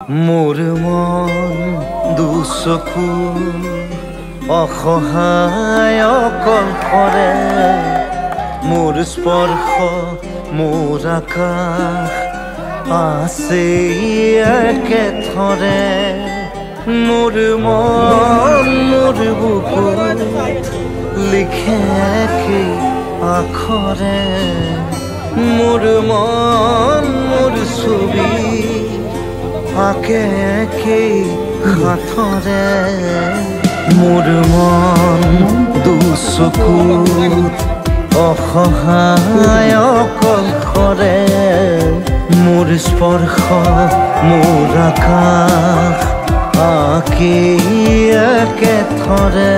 মোৰ মন দুচকু অসহায় অকলশৰে মোৰ স্পৰ্শ মোৰ আকাশ আছে একেথৰে মোৰ মন মোৰ বুকুত লিখে কি আখৰে মোৰ মন মোৰ ছবি আঁকে কি হাতৰে মোৰ মন দুচকুত অসহায় অকলশৰে মোৰ স্পৰ্শ মোৰ আকাশ আঁকি একেথৰে